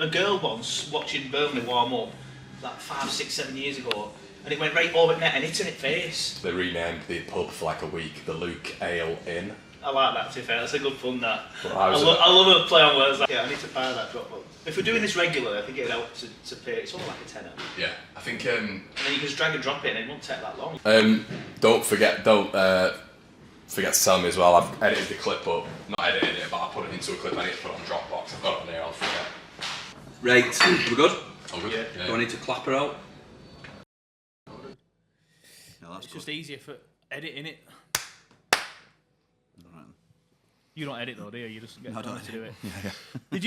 A girl once watching Burnley warm up, like 5, 6, 7 years ago, and it went right over net and hit her in the face. They renamed the pub for like a week the Luke Ale Inn. I like that, to be fair. That's a good pun, that. I love a play on words. Yeah, I need to buy that drop book. If we're doing this regularly, I think it'd help to pay. It's all like a tenner. Yeah, I think. And then you can just drag and drop it, and it won't take that long. Don't forget to tell me as well. I've edited the clip up. Not edited it, but I put it into a clip. I need to put it on Dropbox. I've got it on there. I'll forget. Right, we're good? All good? Yeah. Do I need to clap her out? No, that's just easier for editing it. Right. You don't edit though, do you? You just get someone to do it. Yeah. Did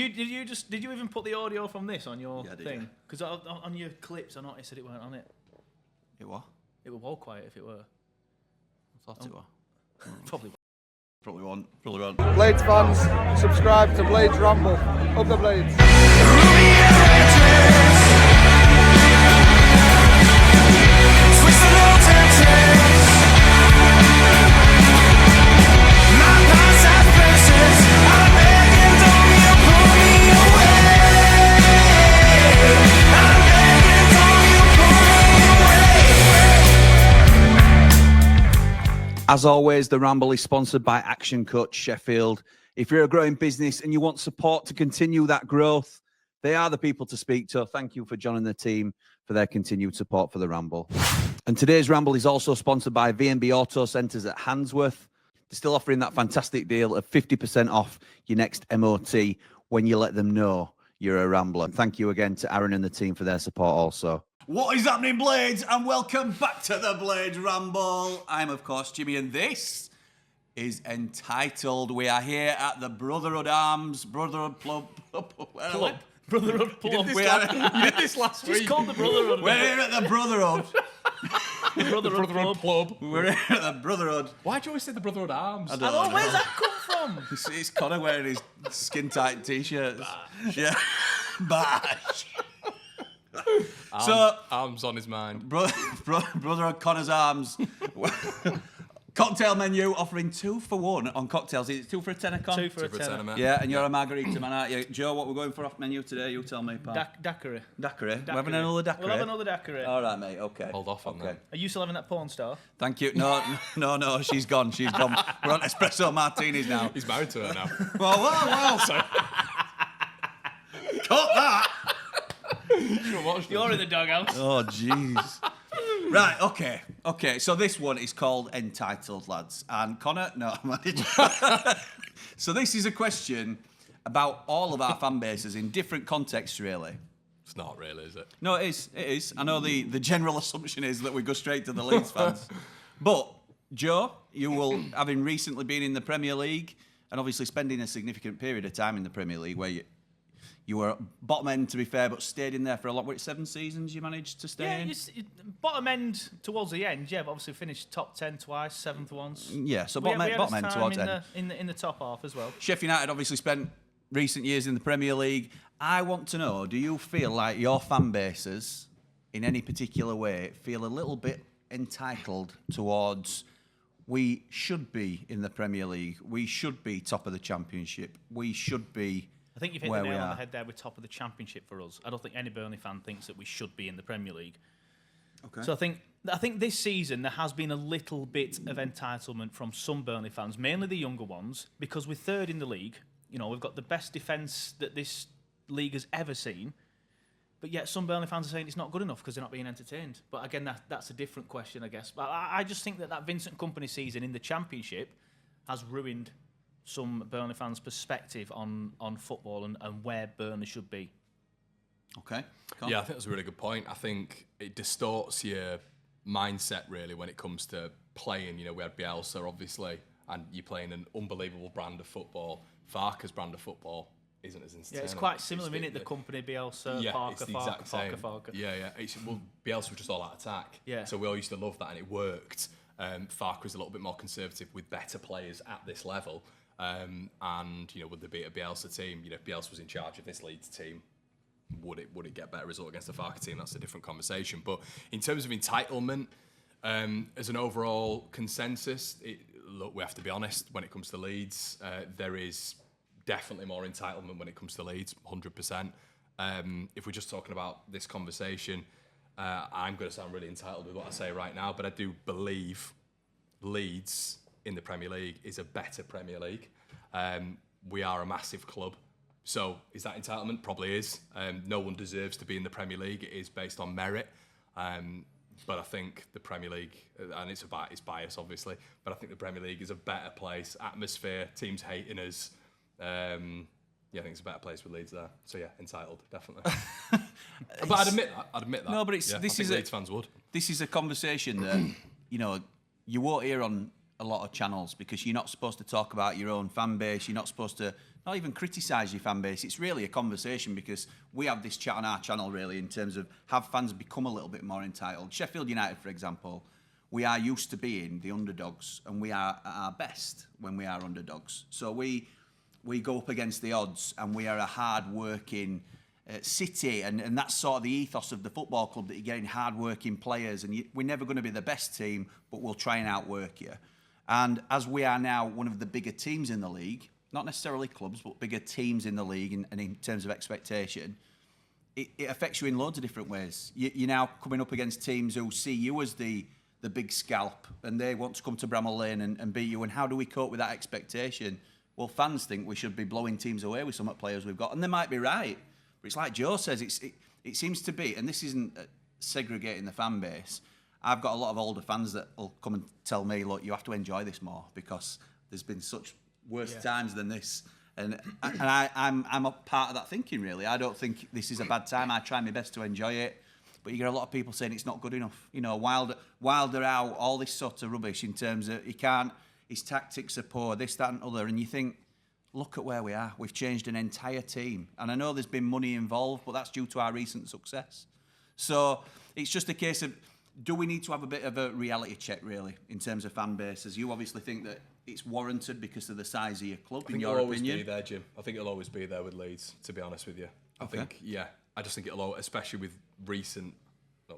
you even put the audio from this on your thing? Because Yeah. on your clips, I noticed that it weren't on it. It what? It would all quiet if it were. I thought it was. Probably Probably won't. Blades fans, subscribe to Blades Ramble. Up the Blades. As always, the Ramble is sponsored by Action Coach Sheffield. If you're a growing business and you want support to continue that growth, they are the people to speak to. Thank you for joining the team for their continued support for the Ramble. And today's Ramble is also sponsored by V&B Auto Centres at Handsworth. They're still offering that fantastic deal of 50% off your next MOT when you let them know you're a Rambler. Thank you again to Aaron and the team for their support also. What is happening, Blades? And welcome back to the Blades Ramble. I'm, of course, Jimmy, and this is Entitled. We are here at the Brotherhood Arms, Brotherhood Plub. Brotherhood Plum. You did this last week. Just called the Brotherhood. We're here at the Brotherhood. Brotherhood Plum. We're here at the Brotherhood. Why do you always say the Brotherhood Arms? I don't know. Where's that come from? It's Conor wearing his skin-tight T-shirts. Yeah. Bash. Arms on his mind. Brotherhood Connor's Arms. Cocktail menu offering 2 for 1 on cocktails. Is it 2 for a tenner, Con? 2 for a tenner. Man. Yeah, and you're a margarita man, aren't you? Joe, what we're going for off menu today? You tell me, pal. Daiquiri. Daiquiri. We're having another daiquiri. We'll have another daiquiri. All right, mate. Okay. Hold off on that. Are you still having that porn star? Thank you. No. She's gone. She's gone. We're on espresso martinis now. He's married to her now. Well. Sorry. Cut that. You're in the doghouse. Oh, jeez. Right, okay. So this one is called Entitled, lads. And Connor, no. So this is a question about all of our fan bases in different contexts, really. It's not really, is it? No, it is. It is. I know the general assumption is that we go straight to the Leeds fans. But, Joe, you will, having recently been in the Premier League and obviously spending a significant period of time in the Premier League where you were bottom end, to be fair, but stayed in there for a lot. 7 seasons you managed to stay in? Yeah, bottom end towards the end, yeah, but obviously finished top 10 twice, 7th once. Yeah, so We bottom end towards end. in the top half as well. Sheffield United obviously spent recent years in the Premier League. I want to know, do you feel like your fan bases, in any particular way, feel a little bit entitled towards we should be in the Premier League, we should be top of the Championship, we should be... I think you've hit the nail on the head there with top of the Championship for us. I don't think any Burnley fan thinks that we should be in the Premier League. Okay. So I think this season there has been a little bit of entitlement from some Burnley fans, mainly the younger ones, because we're third in the league. You know, we've got the best defence that this league has ever seen. But yet some Burnley fans are saying it's not good enough because they're not being entertained. But again, that's a different question, I guess. But I just think that Vincent Kompany season in the Championship has ruined some Burnley fans' perspective on football and where Burnley should be. Okay. Yeah, I think that's a really good point. I think it distorts your mindset, really, when it comes to playing. You know, we had Bielsa, obviously, and you're playing an unbelievable brand of football. Farke's brand of football isn't as entertaining. Yeah, it's quite similar, isn't it? The Kompany, Bielsa, yeah, Farke, it's the Farke, exact same. Farke. Yeah. Well, Bielsa was just all out attack. Yeah. So we all used to love that, and it worked. Farke was a little bit more conservative with better players at this level. And, you know, would there be a Bielsa team? You know, if Bielsa was in charge of this Leeds team, would it get a better result against the Farke team? That's a different conversation. But in terms of entitlement, as an overall consensus, look, we have to be honest, when it comes to Leeds, there is definitely more entitlement when it comes to Leeds, 100%. If we're just talking about this conversation, I'm going to sound really entitled with what I say right now, but I do believe Leeds in the Premier League is a better Premier League. We are a massive club. So is that entitlement? Probably is. No one deserves to be in the Premier League. It is based on merit. But I think the Premier League, and it's bias obviously, but I think the Premier League is a better place. Atmosphere, teams hating us. I think it's a better place with Leeds there. So yeah, entitled, definitely. But I'd admit that. No, but it's I this think is Leeds fans would. This is a conversation that you won't hear on a lot of channels because you're not supposed to talk about your own fan base. You're not supposed to not even criticise your fan base. It's really a conversation because we have this chat on our channel really in terms of have fans become a little bit more entitled. Sheffield United, for example, we are used to being the underdogs and we are at our best when we are underdogs. So we go up against the odds and we are a hard-working city and that's sort of the ethos of the football club, that you're getting hard-working players and we're never going to be the best team, but we'll try and outwork you. And as we are now one of the bigger teams in the league, not necessarily clubs, but bigger teams in the league and in terms of expectation, it affects you in loads of different ways. You're now coming up against teams who see you as the big scalp and they want to come to Bramall Lane and beat you. And how do we cope with that expectation? Well, fans think we should be blowing teams away with some of the players we've got, and they might be right. But it's like Joe says, it seems to be, and this isn't segregating the fan base. I've got a lot of older fans that will come and tell me, look, you have to enjoy this more because there's been such worse times than this. And I'm a part of that thinking, really. I don't think this is a bad time. I try my best to enjoy it. But you get a lot of people saying it's not good enough. Wilder out, all this sort of rubbish in terms of his tactics are poor, this, that and other. And you think, look at where we are. We've changed an entire team. And I know there's been money involved, but that's due to our recent success. So it's just a case of, do we need to have a bit of a reality check, really, in terms of fan bases? You obviously think that it's warranted because of the size of your club, in your opinion. I think it'll always be there, Jim. I think it'll always be there with Leeds, to be honest with you. I just think it'll, especially with recent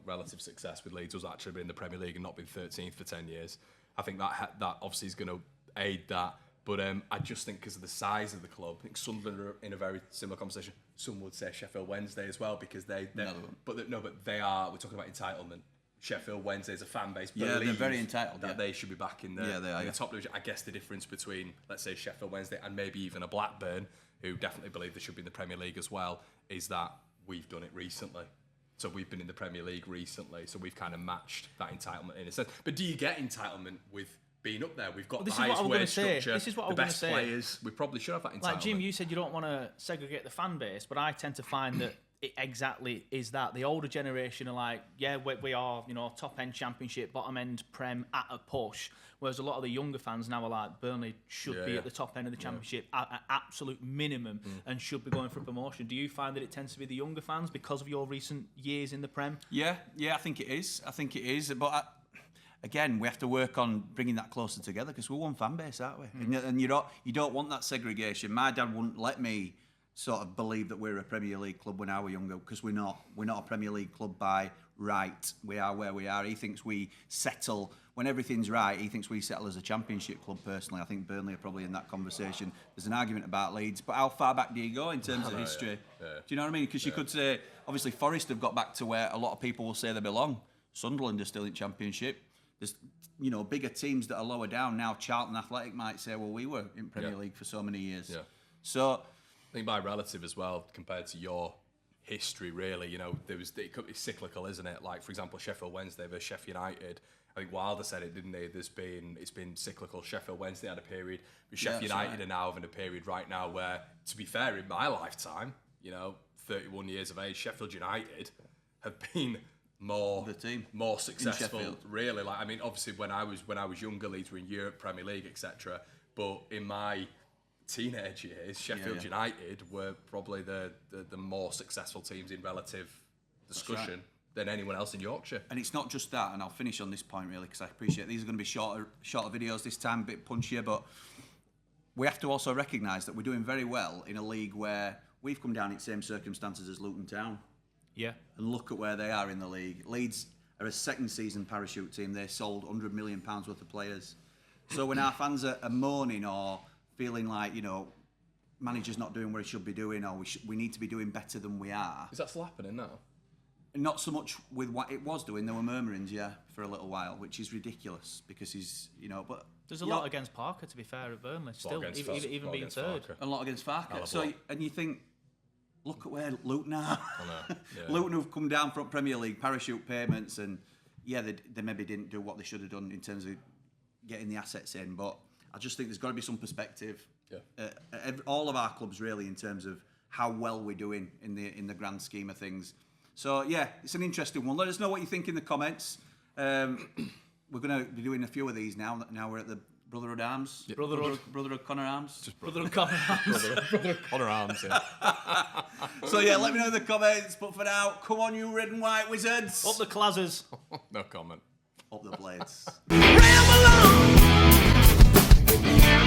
relative success with Leeds, was actually been in the Premier League and not been 13th for 10 years. I think that obviously is going to aid that. But I just think because of the size of the club, I think Sunderland are in a very similar conversation. Some would say Sheffield Wednesday as well because they are. We're talking about entitlement. Sheffield Wednesday is a fan base. Yeah, they're very entitled. That they should be back in the top division. I guess the difference between, let's say, Sheffield Wednesday and maybe even a Blackburn, who definitely believe they should be in the Premier League as well, is that we've done it recently. So we've been in the Premier League recently, so we've kind of matched that entitlement in a sense. But do you get entitlement with being up there? We've got the highest wage structure, this is what the best players. We probably should have that entitlement. Like Jim, you said you don't want to segregate the fan base, but I tend to find that it exactly is that. The older generation are like, yeah, we are, top end Championship, bottom end Prem at a push. Whereas a lot of the younger fans now are like, Burnley should be at the top end of the Championship at an absolute minimum and should be going for promotion. Do you find that it tends to be the younger fans because of your recent years in the Prem? Yeah, I think it is. But again, we have to work on bringing that closer together because we're one fan base, aren't we? And you don't want that segregation. My dad wouldn't let me sort of believe that we're a Premier League club when I was younger because we're not a Premier League club by right. We are where we are. He thinks we settle when everything's right. He thinks we settle as a Championship club. Personally, I think Burnley are probably in that conversation. There's an argument about Leeds, but how far back do you go in terms of history? Do you know what I mean? Because you could say obviously Forest have got back to where a lot of people will say they belong. Sunderland are still in Championship. There's bigger teams that are lower down now. Charlton Athletic might say, well, we were in Premier League for so many years. Yeah. So I think by relative as well, compared to your history, really, it could be cyclical, isn't it? Like, for example, Sheffield Wednesday versus Sheffield United. I think Wilder said it, didn't he? It's been cyclical. Sheffield Wednesday had a period, but Sheffield United are now having a period right now where, to be fair, in my lifetime, 31 years of age, Sheffield United have been more successful, really. Like, I mean, obviously, when I was younger, Leeds were in Europe, Premier League, etc. But in my teenage years, Sheffield United were probably the more successful teams in relative discussion than anyone else in Yorkshire. And it's not just that, and I'll finish on this point really because I appreciate these are going to be shorter videos this time, a bit punchier, but we have to also recognise that we're doing very well in a league where we've come down in the same circumstances as Luton Town. Yeah. And look at where they are in the league. Leeds are a second season parachute team. They sold £100 million worth of players. So when our fans are moaning or feeling like, manager's not doing what he should be doing, or we need to be doing better than we are. Is that still happening now? Not so much with what it was doing. There were murmurings, for a little while, which is ridiculous because he's, but there's a lot against Parker, to be fair, at Burnley. Still, even being third. A lot against Farker. So, and you think, look at where Luton are. I know. Yeah. Luton have come down from Premier League, parachute payments, and they maybe didn't do what they should have done in terms of getting the assets in. But I just think there's got to be some perspective. Yeah. All of our clubs, really, in terms of how well we're doing in the grand scheme of things. So yeah, it's an interesting one. Let us know what you think in the comments. We're going to be doing a few of these now. Now we're at the Brotherhood Arms. Yeah. Brotherhood Conor Arms. Just Brotherhood Conor Arms. Brotherhood Conor Arms, yeah. So yeah, let me know in the comments. But for now, come on, you red and white wizards. Up the clazzers. No comment. Up the blades. Ramble on.